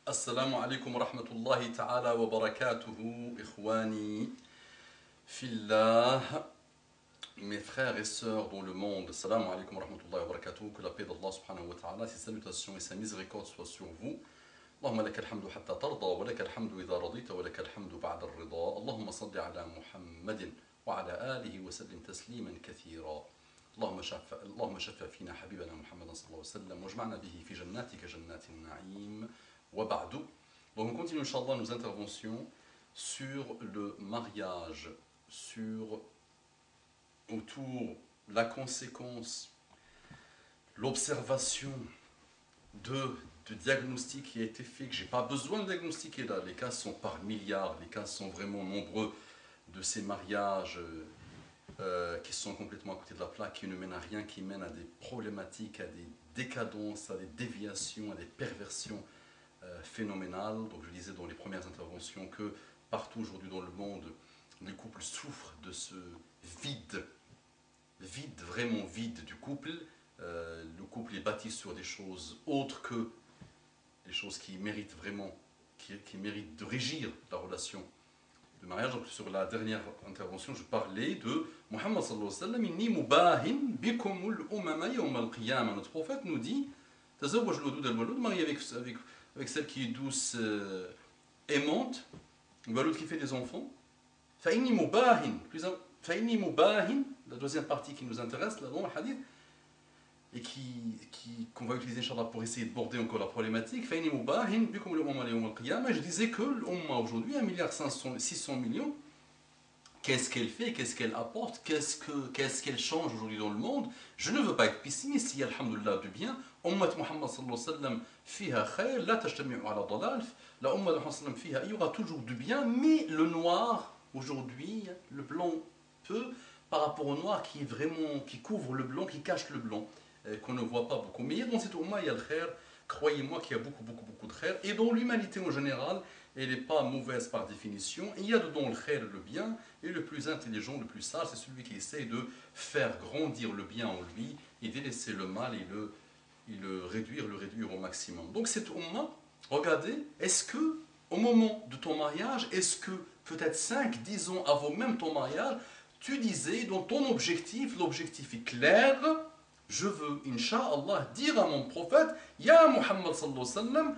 Assalamu alaikum wa rahmatullahi ta'ala wa barakatuhu, ikhwani, fillah, mes frères et sœurs dans le monde. Assalamu alaikum wa rahmatullahi wa barakatuhu, que la paix d'Allah subhanahu wa ta'ala, ses salutations et sa miséricorde soient sur vous. Allahumma laka alhamdu hatta tarda, wa laka alhamdu idha radita, wa laka alhamdu ba'da al-rida. Allahumma salli ala Muhammadin wa ala alihi wa sallim tasliman kathira. اللهم شفع فينا حبيبنا محمد صلى الله عليه وسلم واجمعنا به في جناتك جنات النعيم وبعد. Donc on continue Inch'Allah nos interventions sur le mariage, autour la conséquence, l'observation de diagnostic qui a été fait, que j'ai pas besoin de diagnostiquer là, les cas sont par milliards, les cas sont vraiment nombreux de ces mariages qui sont complètement à côté de la plaque, qui ne mènent à rien, qui mènent à des problématiques, à des décadences, à des déviations, à des perversions phénoménales. Donc je disais dans les premières interventions que partout aujourd'hui dans le monde, les couples souffrent de ce vide, vraiment vide du couple. Le couple est bâti sur des choses autres que les choses qui méritent vraiment, qui méritent de régir la relation de mariage. Donc sur la dernière intervention, je parlais de Muhammad sallallahu alayhi wa sallam, inni mubahin bikumul umama yawm al-qiyamah. Notre prophète nous dit, tazawwaj al-wadud al-walud, marié avec celle qui est douce, aimante, le walud qui fait des enfants. Fa inni mubahin, la deuxième partie qui nous intéresse là dans le hadith, et qu'on va utiliser Inch'Allah pour essayer de border encore la problématique. Je disais que l'Umma aujourd'hui, 1,6 milliard, qu'est-ce qu'elle fait, qu'est-ce qu'elle apporte, qu'est-ce qu'elle change aujourd'hui dans le monde. Je ne veux pas être pessimiste, il y a alhamdoulilah du bien. Ummat Muhammad sallallahu alayhi wa sallam fiha khair, la tajtami'u ala dalal. La Ummat Muhammad sallallahu fiha, il y aura toujours du bien, mais le noir aujourd'hui, le blanc peu, par rapport au noir qui est vraiment, qui couvre le blanc, qui cache le blanc, qu'on ne voit pas beaucoup. Mais dans cette umma, il y a le khair, croyez-moi qu'il y a beaucoup de khair, et dans l'humanité en général, elle n'est pas mauvaise par définition, il y a dedans le khair, le bien, et le plus intelligent, le plus sage, c'est celui qui essaye de faire grandir le bien en lui, et délaisser le mal, et le réduire au maximum. Donc cette umma, regardez, est-ce que, au moment de ton mariage, est-ce que, peut-être 5-10 ans avant même ton mariage, tu disais, dans ton objectif, l'objectif est clair, je veux, Inch'Allah, dire à mon prophète, Ya Muhammad sallallahu alayhi wa sallam,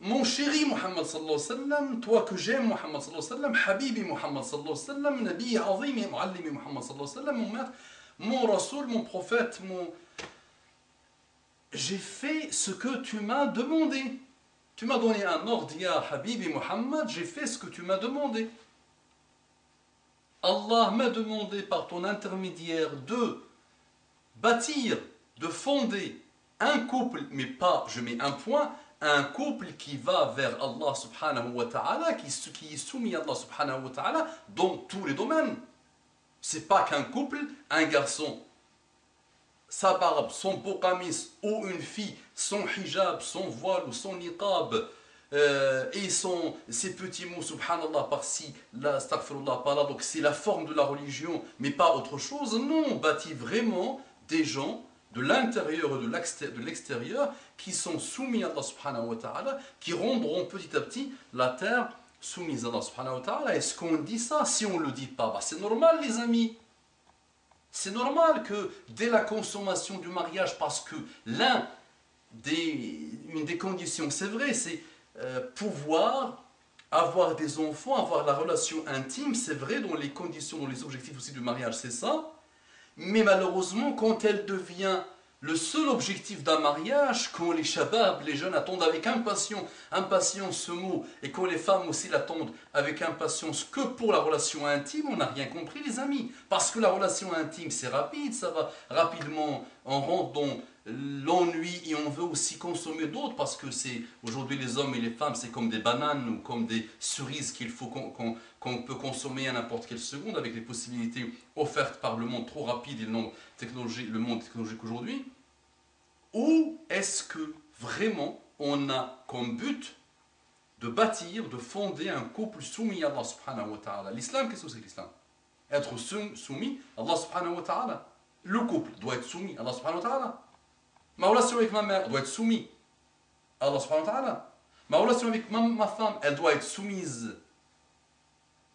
mon chéri Muhammad sallallahu alayhi wa sallam, toi que j'aime Muhammad sallallahu alayhi wa sallam, Habibi Muhammad sallallahu alayhi wa sallam, Nabi Azimi Muallimi Muhammad sallallahu alayhi wa sallam, mon maître, mon Rasoul, mon prophète, j'ai fait ce que tu m'as demandé. Tu m'as donné un ordre, Ya Habibi Muhammad, j'ai fait ce que tu m'as demandé. Allah m'a demandé par ton intermédiaire de bâtir, de fonder un couple, mais pas, je mets un point, un couple qui va vers Allah subhanahu wa ta'ala, qui est soumis à Allah subhanahu wa ta'ala dans tous les domaines. C'est pas qu'un couple, un garçon, sa barbe, son beau qamis, ou une fille, son hijab, son voile ou son niqab, et ses petits mots, subhanallah, par-ci, là, astaghfirullah, par-là, donc c'est la forme de la religion, mais pas autre chose. Non, on bâtit vraiment des gens de l'intérieur et de l'extérieur qui sont soumis à Allah subhanahu wa ta'ala, qui rendront petit à petit la terre soumise à Allah subhanahu wa ta'ala. Est-ce qu'on dit ça? Si on ne le dit pas, bah c'est normal les amis. C'est normal que dès la consommation du mariage, parce que une des conditions, c'est vrai, c'est pouvoir avoir des enfants, avoir la relation intime, c'est vrai dans les conditions, dans les objectifs aussi du mariage, c'est ça. Mais malheureusement, quand elle devient le seul objectif d'un mariage, quand les shabab, les jeunes attendent avec impatience ce mot, et quand les femmes aussi l'attendent avec impatience que pour la relation intime, on n'a rien compris les amis. Parce que la relation intime c'est rapide, ça va rapidement, on rentre dans l'ennui et on veut aussi consommer d'autres, parce que c'est aujourd'hui les hommes et les femmes c'est comme des bananes ou comme des cerises qu'il faut qu'on peut consommer à n'importe quelle seconde avec les possibilités offertes par le monde trop rapide et le monde technologique aujourd'hui. Ou est-ce que vraiment on a comme but de bâtir, de fonder un couple soumis à Allah subhanahu wa ta'ala? L'islam, qu'est-ce que c'est l'islam? Être soumis à Allah subhanahu wa ta'ala. Le couple doit être soumis à Allah subhanahu wa ta'ala. Ma relation avec ma mère doit être soumise à Allah subhanahu wa ta'ala. Ma relation avec ma femme, elle doit être soumise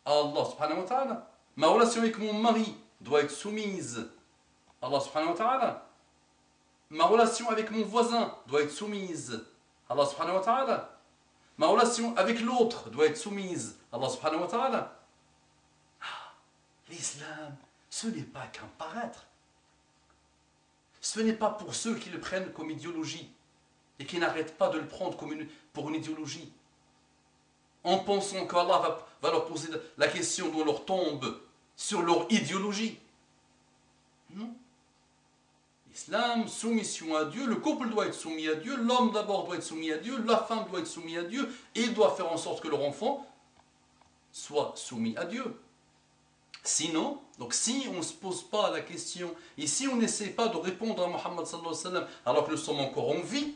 à Allah subhanahu wa ta'ala. Ma relation avec mon mari doit être soumise à Allah subhanahu wa ta'ala. Ma relation avec mon voisin doit être soumise à Allah subhanahu wa ta'ala. Ma relation avec l'autre doit être soumise à Allah subhanahu wa ta'ala. L'islam, ce n'est pas qu'un paraître. Ce n'est pas pour ceux qui le prennent comme idéologie et qui n'arrêtent pas de le prendre pour une idéologie. En pensant qu'Allah va leur poser la question dans leur tombe sur leur idéologie. Non. L'islam, soumission à Dieu, le couple doit être soumis à Dieu, l'homme d'abord doit être soumis à Dieu, la femme doit être soumise à Dieu, et il doit faire en sorte que leur enfant soit soumis à Dieu. Sinon, donc si on ne se pose pas la question, et si on n'essaie pas de répondre à Muhammad sallallahu alayhi wa sallam, alors que nous sommes encore en vie,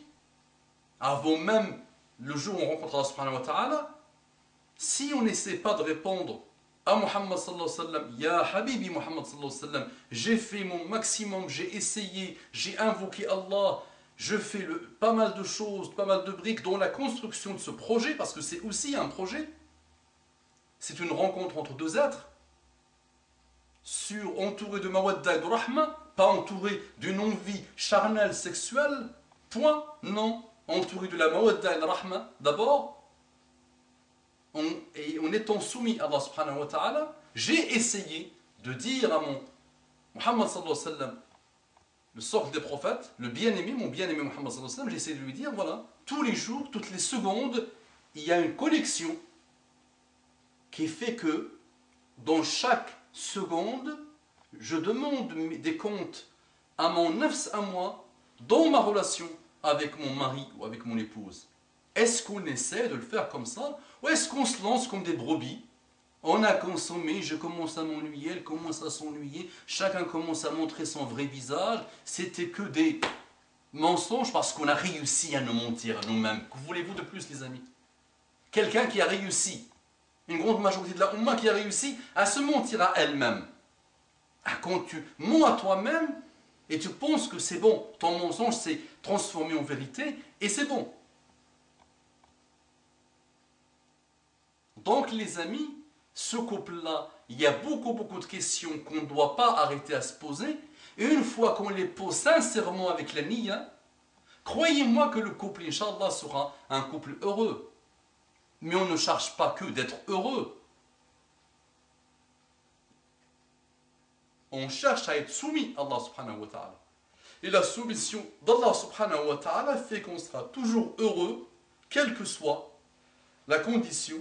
avant même le jour où on rencontre Allah subhanahu wa ta'ala, si on n'essaie pas de répondre à Muhammad sallallahu alayhi wa sallam, Ya Habibi Muhammad sallallahu alayhi wa sallam, j'ai fait mon maximum, j'ai essayé, j'ai invoqué Allah, je fais pas mal de choses, pas mal de briques dans la construction de ce projet, parce que c'est aussi un projet, c'est une rencontre entre deux êtres, entouré de mawadda et de rahma, pas entouré d'une envie charnelle sexuelle, point, non, entouré de la mawadda et de la rahma, d'abord, et en étant soumis à Allah subhanahu wa ta'ala, j'ai essayé de dire à mon Muhammad sallallahu alayhi wa sallam, le socle des prophètes, le bien-aimé, mon bien-aimé Muhammad sallallahu alayhi wa sallam, j'ai essayé de lui dire, voilà, tous les jours, toutes les secondes, il y a une connexion qui fait que dans chaque seconde, je demande des comptes à mon nafs à moi, dans ma relation avec mon mari ou avec mon épouse. Est-ce qu'on essaie de le faire comme ça, ou est-ce qu'on se lance comme des brebis? On a consommé, je commence à m'ennuyer, elle commence à s'ennuyer, chacun commence à montrer son vrai visage. C'était que des mensonges parce qu'on a réussi à nous mentir à nous-mêmes. Que voulez-vous de plus, les amis? Quelqu'un qui a réussi, une grande majorité de la Ummah qui a réussi à se mentir à elle-même. Quand tu mens à toi-même et tu penses que c'est bon, ton mensonge s'est transformé en vérité et c'est bon. Donc les amis, ce couple-là, il y a beaucoup de questions qu'on ne doit pas arrêter à se poser. Et une fois qu'on les pose sincèrement avec la niya, croyez-moi que le couple, Inch'Allah, sera un couple heureux. Mais on ne cherche pas que d'être heureux. On cherche à être soumis à Allah subhanahu wa ta'ala. Et la soumission d'Allah subhanahu wa ta'ala fait qu'on sera toujours heureux, quelle que soit la condition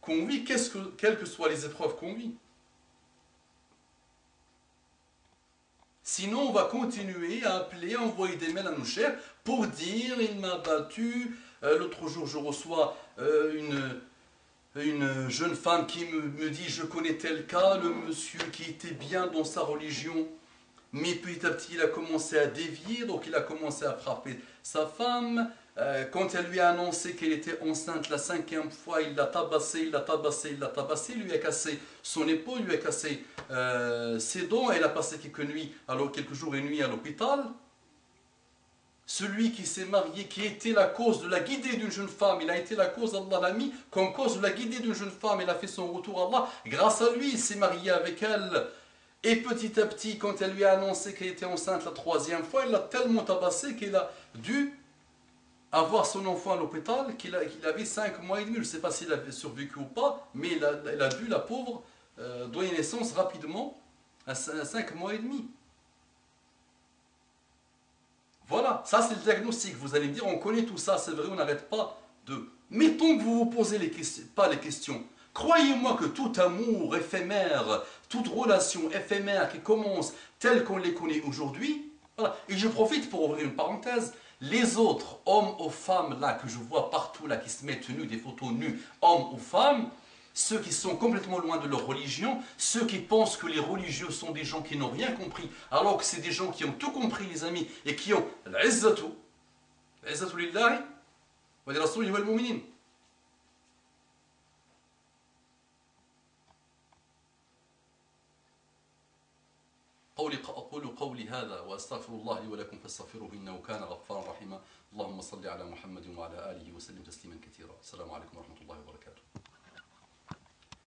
qu'on vit, quelles que soient les épreuves qu'on vit. Sinon, on va continuer à appeler, à envoyer des mails à nos chers pour dire il m'a battu. L'autre jour, je reçois une jeune femme qui me dit je connais tel cas, le monsieur qui était bien dans sa religion, mais petit à petit il a commencé à dévier, donc il a commencé à frapper sa femme. Quand elle lui a annoncé qu'elle était enceinte la 5e fois, il l'a tabassé, il l'a tabassé, il l'a tabassé, il lui a cassé son épaule, il lui a cassé ses dents, elle a passé quelques jours et nuits à l'hôpital. Celui qui s'est marié, qui était la cause de la guidée d'une jeune femme, il a été la cause, Allah l'a mis comme cause de la guidée d'une jeune femme, il a fait son retour à Allah, grâce à lui il s'est marié avec elle. Et petit à petit, quand elle lui a annoncé qu'elle était enceinte la 3e fois, il l'a tellement tabassé qu'il a dû avoir son enfant à l'hôpital, qu'il avait 5 mois et demi. Je ne sais pas s'il avait survécu ou pas, mais il a dû, la pauvre, donner naissance rapidement à 5 mois et demi. Voilà, ça c'est le diagnostic. Vous allez me dire, on connaît tout ça, c'est vrai, on n'arrête pas de... Mettons que vous vous posez pas les questions. Croyez-moi que tout amour éphémère, toute relation éphémère qui commence telle qu'on les connaît aujourd'hui, voilà. Et je profite pour ouvrir une parenthèse, les autres hommes ou femmes là que je vois partout là qui se mettent nus, des photos nues, hommes ou femmes, ceux qui sont complètement loin de leur religion, ceux qui pensent que les religieux sont des gens qui n'ont rien compris, alors que c'est des gens qui ont tout compris, les amis, et qui ont l'izzatu lillahi wa li rasulihi wal mu'minin. أقول قولي هذا وأستغفر الله لي ولكم فاستغفروه إنه كان غفارا رحيما اللهم صل على محمد وعلى آله وسلم تسليما كثيرا Assalamu alaikum wa rahmatullah.